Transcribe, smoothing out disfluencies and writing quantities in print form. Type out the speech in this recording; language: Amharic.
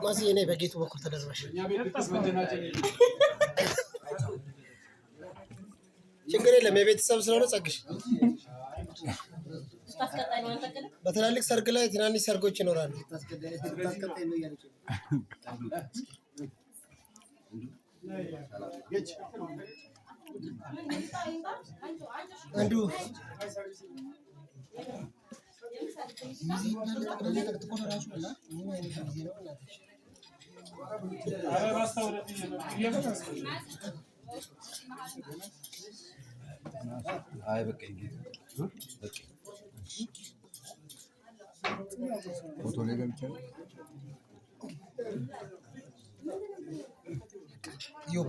ማሲ እኔ በጌቱ በኩል ተደረበሽ ችግር የለም የቤተሰብ ስለሆነ ጸግሽ በትላልቅ ሰርግ ላይ ትናንሽ ሰርጎች ይኖራሉ አንዱ አይ በቃኝ በቃ ፎቶ ላይ ገብቻለሁ ዮባ